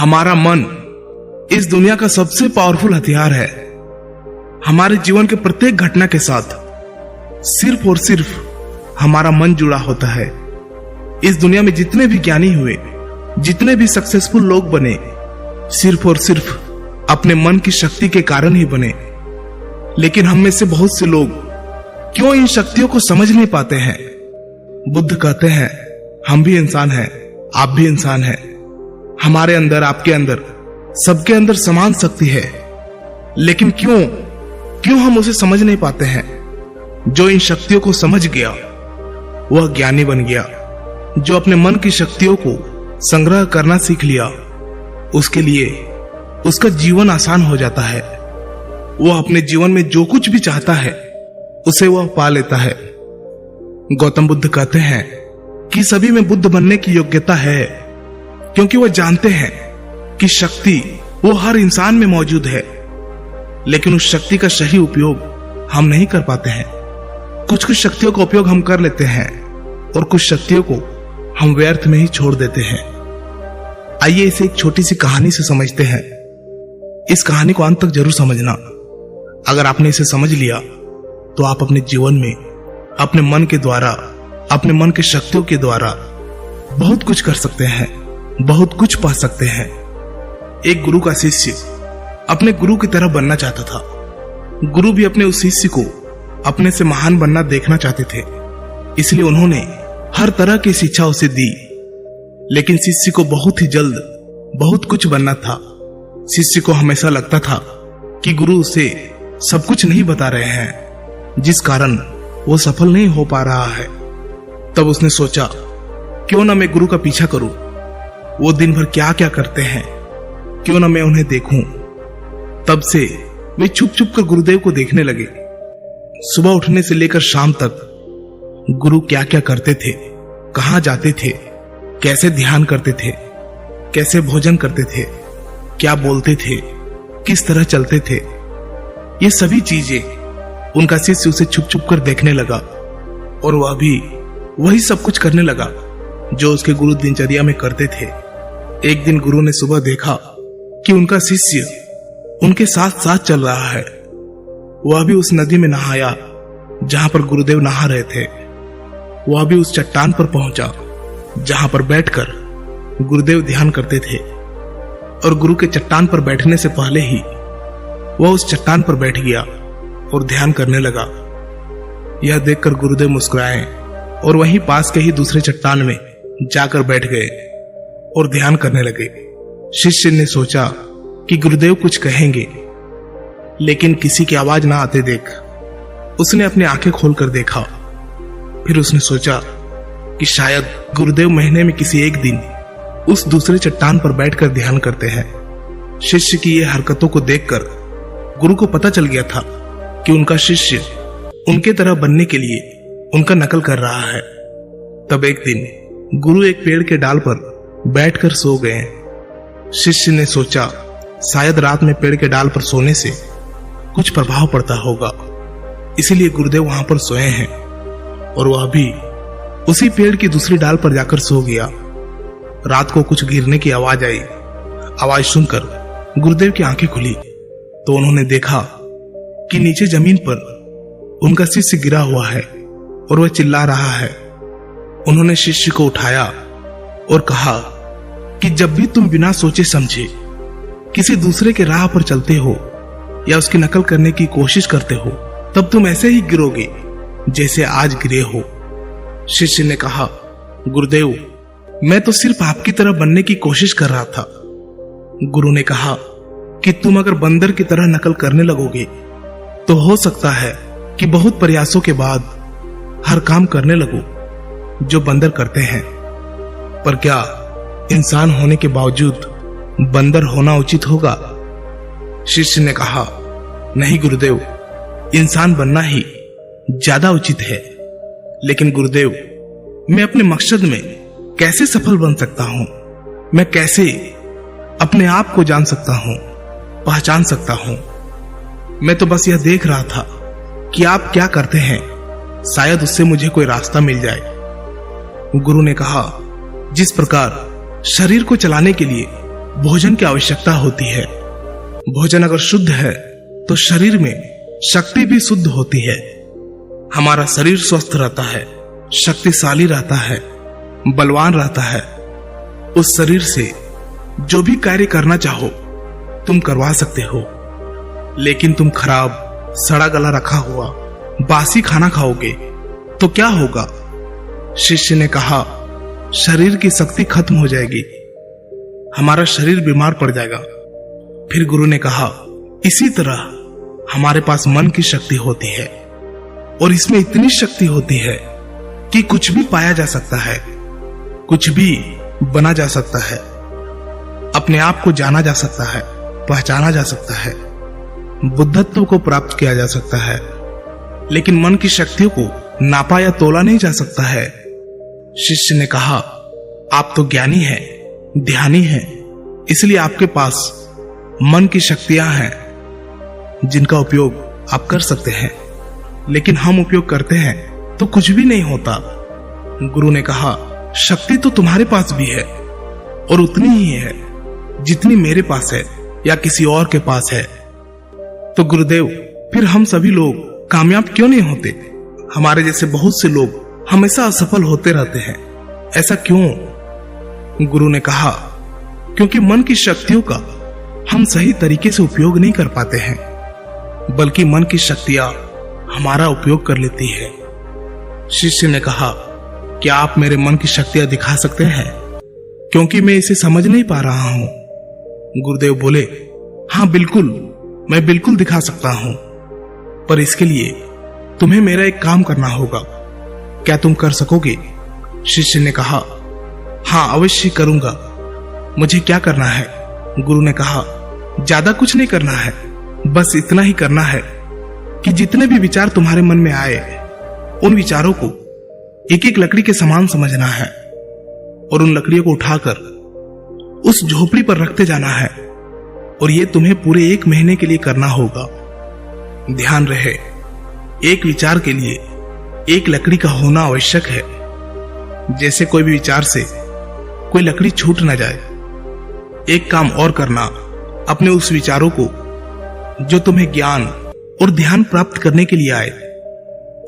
हमारा मन इस दुनिया का सबसे पावरफुल हथियार है। हमारे जीवन के प्रत्येक घटना के साथ सिर्फ और सिर्फ हमारा मन जुड़ा होता है। इस दुनिया में जितने भी ज्ञानी हुए, जितने भी सक्सेसफुल लोग बने, सिर्फ और सिर्फ अपने मन की शक्ति के कारण ही बने। लेकिन हम में से बहुत से लोग क्यों इन शक्तियों को समझ नहीं पाते हैं? बुद्ध कहते हैं, हम भी इंसान हैं, आप भी इंसान हैं। हमारे अंदर, आपके अंदर, सबके अंदर समान शक्ति है। लेकिन क्यों हम उसे समझ नहीं पाते हैं? जो इन शक्तियों को समझ गया वह ज्ञानी बन गया। जो अपने मन की शक्तियों को संग्रह करना सीख लिया, उसके लिए उसका जीवन आसान हो जाता है। वह अपने जीवन में जो कुछ भी चाहता है उसे वह पा लेता है। गौतम बुद्ध कहते हैं कि सभी में बुद्ध बनने की योग्यता है, क्योंकि वह जानते हैं कि शक्ति वो हर इंसान में मौजूद है। लेकिन उस शक्ति का सही उपयोग हम नहीं कर पाते हैं। कुछ शक्तियों का उपयोग हम कर लेते हैं और कुछ शक्तियों को हम व्यर्थ में ही छोड़ देते हैं। आइए इसे एक छोटी सी कहानी से समझते हैं। इस कहानी को अंत तक जरूर समझना। अगर आपने इसे समझ लिया तो आप अपने जीवन में अपने मन के द्वारा, अपने मन की शक्तियों के द्वारा बहुत कुछ कर सकते हैं, बहुत कुछ पा सकते हैं। एक गुरु का शिष्य अपने गुरु की तरह बनना चाहता था। गुरु भी अपने उस शिष्य को अपने से महान बनना देखना चाहते थे, इसलिए उन्होंने हर तरह की शिक्षा उसे दी। लेकिन शिष्य को बहुत ही जल्द बहुत कुछ बनना था। शिष्य को हमेशा लगता था कि गुरु उसे सब कुछ नहीं बता रहे हैं, जिस कारण वो सफल नहीं हो पा रहा है। तब उसने सोचा, क्यों ना मैं गुरु का पीछा करूं। वो दिन भर क्या क्या करते हैं, क्यों ना मैं उन्हें देखूं। तब से वे छुप छुप कर गुरुदेव को देखने लगे। सुबह उठने से लेकर शाम तक गुरु क्या क्या करते थे, कहां जाते थे, कैसे ध्यान करते थे, कैसे भोजन करते थे, क्या बोलते थे, किस तरह चलते थे, ये सभी चीजें उनका शिष्य उसे छुप छुप कर देखने लगा। और वह भी वही सब कुछ करने लगा जो उसके गुरु दिनचर्या में करते थे। एक दिन गुरु ने सुबह देखा कि उनका शिष्य उनके साथ साथ चल रहा है। वह भी उस नदी में नहाया जहां पर गुरुदेव नहा रहे थे। वह भी उस चट्टान पर पहुंचा जहां पर बैठकर गुरुदेव ध्यान करते थे। और गुरु के चट्टान पर बैठने से पहले ही वह उस चट्टान पर बैठ गया और ध्यान करने लगा। यह देखकर गुरुदेव मुस्कुराए और वहीं पास के ही दूसरे चट्टान में जाकर बैठ गए और ध्यान करने लगे। शिष्य ने सोचा कि गुरुदेव कुछ कहेंगे, लेकिन किसी की आवाज ना आते देख उसने अपनी आंखें खोलकर देखा। फिर उसने सोचा कि शायद गुरुदेव महीने में किसी एक दिन उस दूसरे चट्टान पर बैठकर ध्यान करते हैं। शिष्य की ये हरकतों को देखकर गुरु को पता चल गया था कि उनका शिष्य उनके तरह बनने के लिए उनका नकल कर रहा है। तब एक दिन गुरु एक पेड़ के डाल पर बैठकर सो गए। शिष्य ने सोचा, शायद रात में पेड़ के डाल पर सोने से कुछ प्रभाव पड़ता होगा, इसीलिए गुरुदेव वहां पर सोए हैं। और वह भी उसी पेड़ की दूसरी डाल पर जाकर सो गया। रात को कुछ गिरने की आवाज आई। आवाज सुनकर गुरुदेव की आंखें खुली तो उन्होंने देखा कि नीचे जमीन पर उनका शिष्य गिरा हुआ है और वह चिल्ला रहा है। उन्होंने शिष्य को उठाया और कहा कि जब भी तुम बिना सोचे समझे किसी दूसरे के राह पर चलते हो या उसकी नकल करने की कोशिश करते हो, तब तुम ऐसे ही गिरोगे जैसे आज गिरे हो। शिष्य ने कहा, गुरुदेव, मैं तो सिर्फ आपकी तरह बनने की कोशिश कर रहा था। गुरु ने कहा कि तुम अगर बंदर की तरह नकल करने लगोगे तो हो सकता है कि बहुत प्रयासों के बाद हर काम करने लगो जो बंदर करते हैं। पर क्या इंसान होने के बावजूद बंदर होना उचित होगा? शिष्य ने कहा, नहीं गुरुदेव, इंसान बनना ही ज्यादा उचित है। लेकिन गुरुदेव, मैं अपने मकसद में कैसे सफल बन सकता हूं? मैं कैसे अपने आप को जान सकता हूं, पहचान सकता हूं? मैं तो बस यह देख रहा था कि आप क्या करते हैं, शायद उससे मुझे कोई रास्ता मिल जाए। गुरु ने कहा, जिस प्रकार शरीर को चलाने के लिए भोजन की आवश्यकता होती है। भोजन अगर शुद्ध है तो शरीर में शक्ति भी शुद्ध होती है। हमारा शरीर स्वस्थ रहता है, शक्तिशाली रहता है, बलवान रहता है। उस शरीर से जो भी कार्य करना चाहो तुम करवा सकते हो। लेकिन तुम खराब, सड़ा गला रखा हुआ बासी खाना खाओगे तो क्या होगा? शिष्य ने कहा, शरीर की शक्ति खत्म हो जाएगी, हमारा शरीर बीमार पड़ जाएगा। फिर गुरु ने कहा, इसी तरह हमारे पास मन की शक्ति होती है और इसमें इतनी शक्ति होती है कि कुछ भी पाया जा सकता है, कुछ भी बना जा सकता है, अपने आप को जाना जा सकता है, पहचाना जा सकता है, बुद्धत्व को प्राप्त किया जा सकता है। लेकिन मन की शक्तियों को नापा या तोला नहीं जा सकता है। शिष्य ने कहा, आप तो ज्ञानी हैं, ध्यानी हैं, इसलिए आपके पास मन की शक्तियां हैं जिनका उपयोग आप कर सकते हैं। लेकिन हम उपयोग करते हैं तो कुछ भी नहीं होता। गुरु ने कहा, शक्ति तो तुम्हारे पास भी है और उतनी ही है जितनी मेरे पास है या किसी और के पास है। तो गुरुदेव, फिर हम सभी लोग कामयाब क्यों नहीं होते? हमारे जैसे बहुत से लोग हमेशा असफल होते रहते हैं, ऐसा क्यों? गुरु ने कहा, क्योंकि मन की शक्तियों का हम सही तरीके से उपयोग नहीं कर पाते हैं, बल्कि मन की शक्तियां हमारा उपयोग कर लेती है। शिष्य ने कहा, क्या आप मेरे मन की शक्तियां दिखा सकते हैं? क्योंकि मैं इसे समझ नहीं पा रहा हूं। गुरुदेव बोले, हाँ बिल्कुल, मैं बिल्कुल दिखा सकता हूं, पर इसके लिए तुम्हें मेरा एक काम करना होगा। क्या तुम कर सकोगे? शिष्य ने कहा, हाँ अवश्य करूंगा। मुझे क्या करना है? गुरु ने कहा, ज्यादा कुछ नहीं करना है, बस इतना ही करना है कि जितने भी विचार तुम्हारे मन में आए उन विचारों को एक एक लकड़ी के समान समझना है और उन लकड़ियों को उठाकर उस झोपड़ी पर रखते जाना है। और ये तुम्हें पूरे 1 महीने के लिए करना होगा। ध्यान रहे, एक विचार के लिए एक लकड़ी का होना आवश्यक है। जैसे कोई भी विचार से कोई लकड़ी छूट न जाए। एक काम और करना, अपने उस विचारों को जो तुम्हें ज्ञान और ध्यान प्राप्त करने के लिए आए,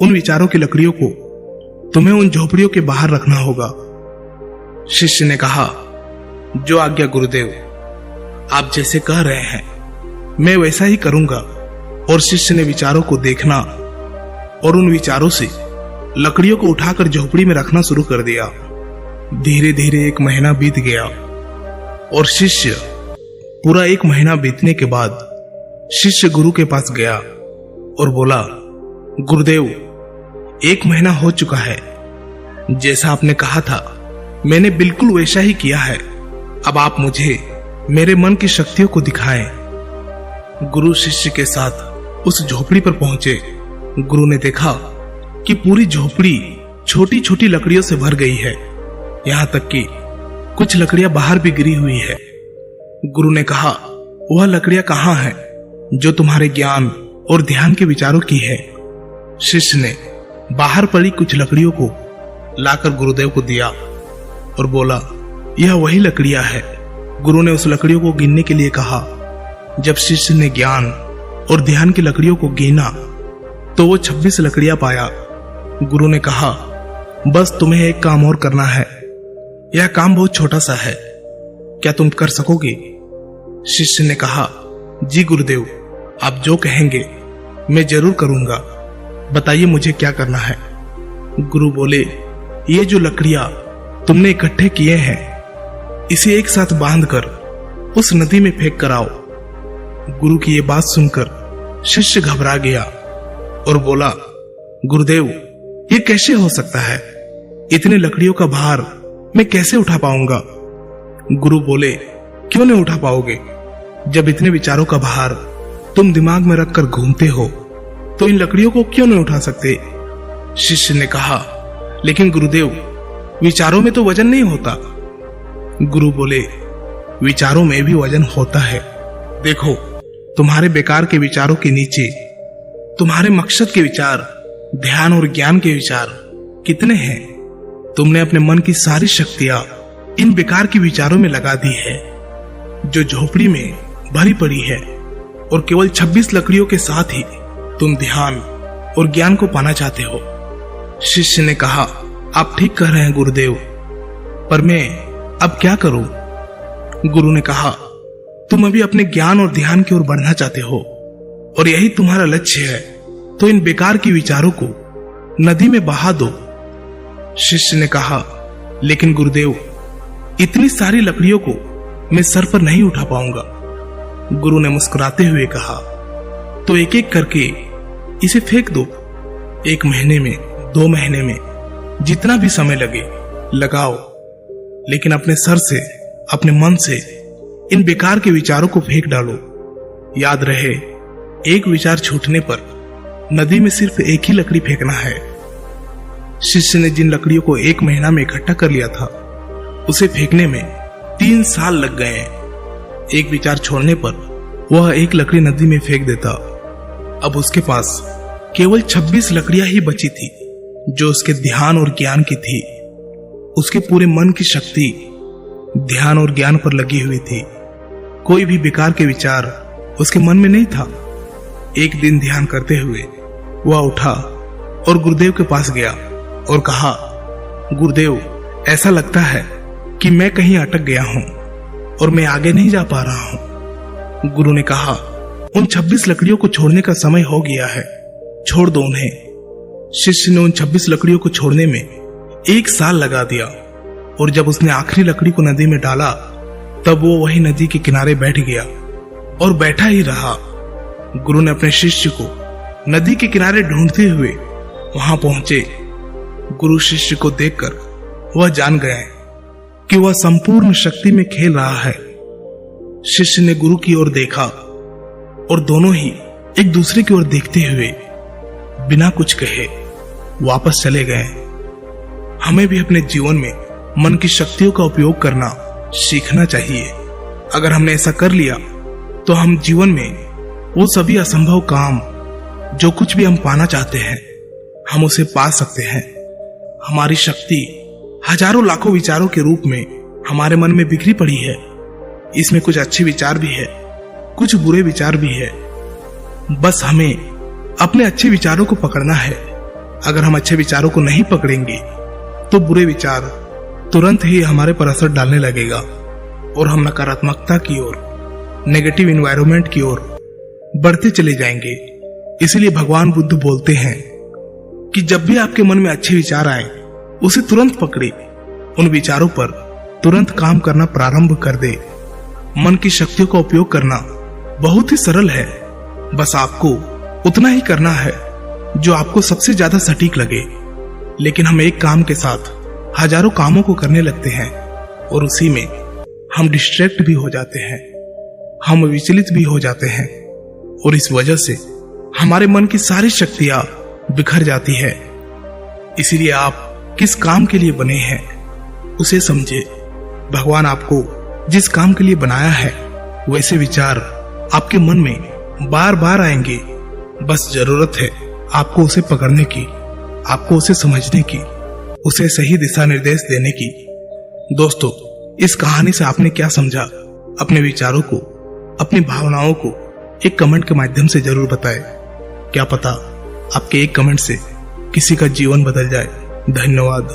उन विचारों की लकड़ियों को तुम्हें उन झोपड़ियों के बाहर रखना होगा। शिष्य ने कहा, जो आज्ञा गुरुदेव, आप जैसे कह रहे हैं मैं वैसा ही करूंगा। और शिष्य ने विचारों को देखना और उन विचारों से लकड़ियों को उठाकर झोपड़ी में रखना शुरू कर दिया। धीरे धीरे 1 महीना बीत गया और शिष्य पूरा 1 महीना बीतने के बाद शिष्य गुरु के पास गया और बोला, गुरुदेव 1 महीना हो चुका है, जैसा आपने कहा था मैंने बिल्कुल वैसा ही किया है। अब आप मुझे मेरे मन की शक्तियों को दिखाएं। गुरु शिष्य के साथ उस झोपड़ी पर पहुंचे। गुरु ने देखा कि पूरी झोपड़ी छोटी छोटी लकड़ियों से भर गई है, यहाँ तक कि कुछ लकड़ियां बाहर भी गिरी हुई है। गुरु ने कहा, वह लकड़ियां कहाँ हैं जो तुम्हारे ज्ञान और ध्यान के विचारों की है? शिष्य ने बाहर पड़ी कुछ लकड़ियों को लाकर गुरुदेव को दिया और बोला, यह वही लकड़ियां है। गुरु ने उस लकड़ियों को गिनने के लिए कहा। जब शिष्य ने ज्ञान और ध्यान की लकड़ियों को गिना तो वो 26 लकड़ियां पाया। गुरु ने कहा, बस तुम्हें एक काम और करना है, यह काम बहुत छोटा सा है, क्या तुम कर सकोगे? शिष्य ने कहा, जी गुरुदेव, आप जो कहेंगे मैं जरूर करूंगा, बताइए मुझे क्या करना है। गुरु बोले, ये जो लकड़ियां तुमने इकट्ठे किए हैं इसे एक साथ बांधकर उस नदी में फेंक कर आओ। गुरु की ये बात सुनकर शिष्य घबरा गया और बोला, गुरुदेव ये कैसे हो सकता है? इतने लकड़ियों का भार मैं कैसे उठा पाऊंगा? गुरु बोले, क्यों नहीं उठा पाओगे? जब इतने विचारों का भार तुम दिमाग में रखकर घूमते हो तो इन लकड़ियों को क्यों नहीं उठा सकते? शिष्य ने कहा, लेकिन गुरुदेव विचारों में तो वजन नहीं होता। गुरु बोले, विचारों में भी वजन होता है। देखो, तुम्हारे बेकार के विचारों के नीचे तुम्हारे मकसद के विचार, ध्यान और ज्ञान के विचार कितने हैं? तुमने अपने मन की सारी शक्तियां इन बेकार के विचारों में लगा दी है। जो झोपड़ी में भरी पड़ी है और केवल 26 लकड़ियों के साथ ही तुम ध्यान और ज्ञान को पाना चाहते हो। शिष्य ने कहा, आप ठीक कह रहे हैं गुरुदेव, पर मैं अब क्या करूं? गुरु ने कहा, तुम अभी अपने ज्ञान और ध्यान की ओर बढ़ना चाहते हो और यही तुम्हारा लक्ष्य है, तो इन बेकार के विचारों को नदी में बहा दो। शिष्य ने कहा, लेकिन गुरुदेव, इतनी सारी लकड़ियों को मैं सर पर नहीं उठा पाऊंगा। गुरु ने मुस्कुराते हुए कहा, तो एक एक करके इसे फेंक दो। 1 महीने में, 2 महीने में, जितना भी समय लगे लगाओ, लेकिन अपने सर से, अपने मन से इन बेकार के विचारों को फेंक डालो। याद रहे, एक विचार छूटने पर नदी में सिर्फ एक ही लकड़ी फेंकना है। शिष्य ने जिन लकड़ियों को 1 महीना में इकट्ठा कर लिया था, उसे फेंकने में 3 साल लग गए। एक विचार छोड़ने पर वह एक लकड़ी नदी में फेंक देता। अब उसके पास केवल 26 लकड़ियां ही बची थी, जो उसके ध्यान और ज्ञान की थी। उसके पूरे मन की शक्ति ध्यान और ज्ञान पर लगी हुई थी। कोई भी बेकार के विचार उसके मन में नहीं था। एक दिन ध्यान करते हुए वह उठा और गुरुदेव के पास गया और कहा, गुरुदेव, ऐसा लगता है कि मैं कहीं अटक गया हूं और मैं आगे नहीं जा पा रहा हूं। गुरु ने कहा, उन 26 लकड़ियों को छोड़ने का समय हो गया है, छोड़ दो उन्हें। शिष्य ने उन 26 लकड़ियों को छोड़ने में 1 साल लगा दिया और जब उसने आखिरी लकड़ी को नदी में डाला, तब वो वही नदी के किनारे बैठ गया और बैठा ही रहा। गुरु ने अपने शिष्य को नदी के किनारे ढूंढते हुए वहां पहुंचे। गुरु शिष्य को देखकर वह जान गए कि वह संपूर्ण शक्ति में खेल रहा है। शिष्य ने गुरु की ओर देखा और दोनों ही एक दूसरे की ओर देखते हुए बिना कुछ कहे वापस चले गए। हमें भी अपने जीवन में मन की शक्तियों का उपयोग करना सीखना चाहिए। अगर हमने ऐसा कर लिया तो हम जीवन में वो सभी असंभव काम, जो कुछ भी हम पाना चाहते हैं, हम उसे पा सकते हैं। हमारी शक्ति हजारों लाखों विचारों के रूप में हमारे मन में बिखरी पड़ी है। इसमें कुछ अच्छे विचार भी है, कुछ बुरे विचार भी है। बस हमें अपने अच्छे विचारों को पकड़ना है। अगर हम अच्छे विचारों को नहीं पकड़ेंगे तो बुरे विचार तुरंत ही हमारे पर असर डालने लगेगा और हम नकारात्मकता की ओर, नेगेटिव एनवायरनमेंट की ओर बढ़ते चले जाएंगे। इसलिए भगवान बुद्ध बोलते हैं कि जब भी आपके मन में अच्छे विचार आए, उसे तुरंत पकड़े, उन विचारों पर तुरंत काम करना प्रारंभ कर दे। मन की शक्तियों का उपयोग करना बहुत ही सरल है। बस आपको उतना ही करना है जो आपको सबसे ज्यादा सटीक लगे। लेकिन हम एक काम के साथ हजारों कामों को करने लगते हैं और उसी में हम डिस्ट्रैक्ट भी हो जाते हैं, हम विचलित भी हो जाते हैं और इस वजह से हमारे मन की सारी शक्तियां बिखर जाती है। इसीलिए आप किस काम के लिए बने हैं उसे समझे। भगवान आपको जिस काम के लिए बनाया है, वैसे विचार आपके मन में बार बार आएंगे। बस जरूरत है आपको उसे पकड़ने की, आपको उसे समझने की, उसे सही दिशा निर्देश देने की। दोस्तों, इस कहानी से आपने क्या समझा? अपने विचारों को, अपनी भावनाओं को एक कमेंट के माध्यम से जरूर बताएं। क्या पता आपके एक कमेंट से किसी का जीवन बदल जाए। धन्यवाद।